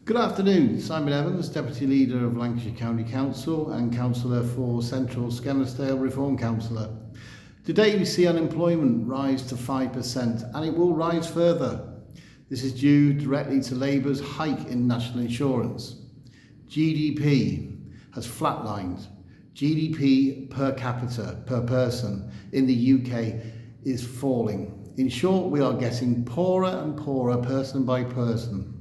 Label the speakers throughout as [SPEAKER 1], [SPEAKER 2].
[SPEAKER 1] Good afternoon, Simon Evans, Deputy Leader of Lancashire County Council and Councillor for Central Skelmersdale Reform Councillor. Today we see unemployment rise to 5% and it will rise further. This is due directly to Labour's hike in national insurance. GDP has flatlined. GDP per capita, per person in the UK is falling. In short, we are getting poorer and poorer person by person.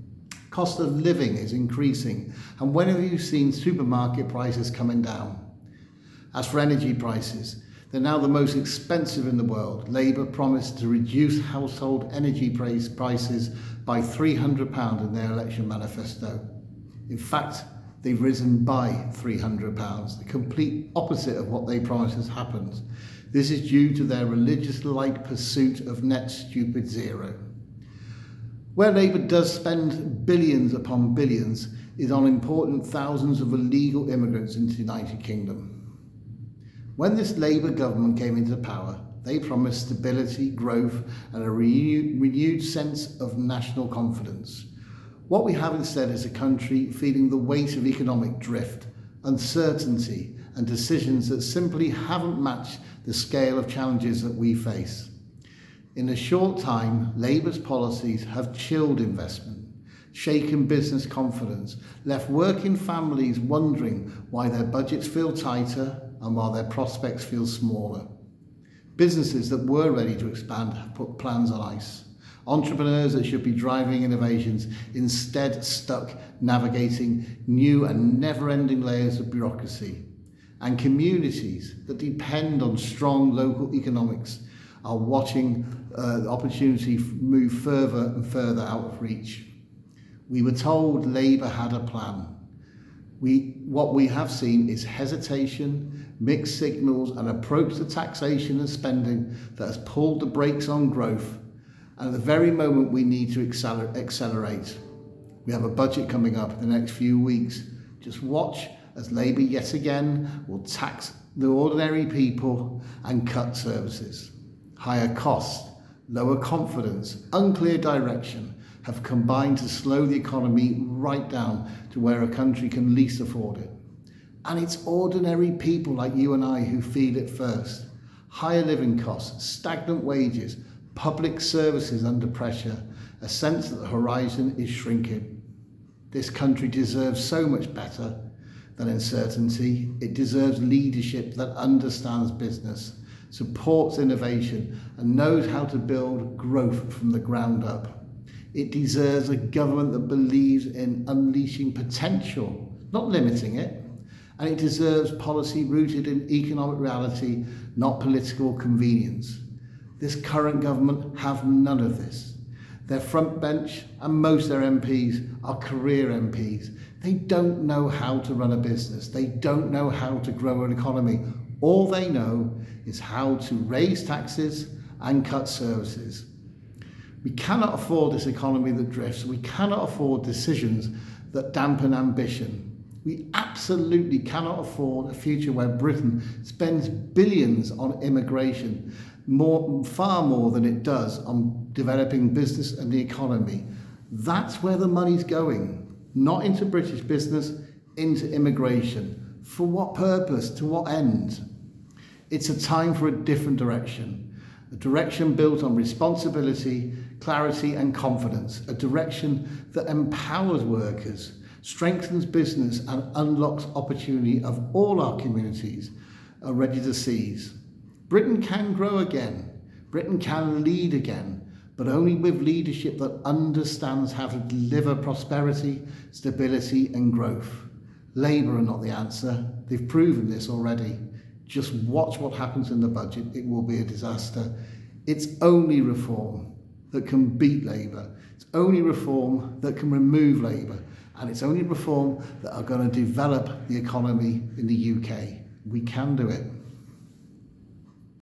[SPEAKER 1] Cost of living is increasing, and when have you seen supermarket prices coming down? As for energy prices, they're now the most expensive in the world. Labour promised to reduce household energy prices by £300 in their election manifesto. In fact, they've risen by £300, the complete opposite of what they promised has happened. This is due to their religious-like pursuit of net stupid zero. Where Labour does spend billions upon billions is on important thousands of illegal immigrants into the United Kingdom. When this Labour government came into power, they promised stability, growth and a renewed sense of national confidence. What we have instead is a country feeling the weight of economic drift, uncertainty and decisions that simply haven't matched the scale of challenges that we face. In a short time, Labour's policies have chilled investment, shaken business confidence, left working families wondering why their budgets feel tighter and while their prospects feel smaller. Businesses that were ready to expand have put plans on ice. Entrepreneurs that should be driving innovations instead stuck navigating new and never-ending layers of bureaucracy. And communities that depend on strong local economics are watching the opportunity move further and further out of reach. We were told Labour had a plan. What we have seen is hesitation, mixed signals, an approach to taxation and spending that has pulled the brakes on growth, and at the very moment we need to accelerate. We have a budget coming up in the next few weeks. Just watch as Labour yet again will tax the ordinary people and cut services. Higher costs, lower confidence, unclear direction have combined to slow the economy right down to where a country can least afford it. And it's ordinary people like you and I who feel it first. Higher living costs, stagnant wages, public services under pressure, a sense that the horizon is shrinking. This country deserves so much better than uncertainty. It deserves leadership that understands business, supports innovation and knows how to build growth from the ground up. It deserves a government that believes in unleashing potential, not limiting it. And it deserves policy rooted in economic reality, not political convenience. This current government have none of this. Their front bench and most of their MPs are career MPs. They don't know how to run a business. They don't know how to grow an economy. All they know is how to raise taxes and cut services. We cannot afford this economy that drifts. We cannot afford decisions that dampen ambition. We absolutely cannot afford a future where Britain spends billions on immigration, far more than it does on developing business and the economy. That's where the money's going, not into British business, into immigration. For what purpose? To what end? It's a time for a different direction, a direction built on responsibility, clarity and confidence, a direction that empowers workers, strengthens business and unlocks opportunity of all our communities are ready to seize. Britain can grow again, Britain can lead again, but only with leadership that understands how to deliver prosperity, stability and growth. Labour are not the answer, they've proven this already. Just watch what happens in the budget, it will be a disaster. It's only reform that can beat Labour. It's only reform that can remove Labour. And it's only reform that are going to develop the economy in the UK. We can do it.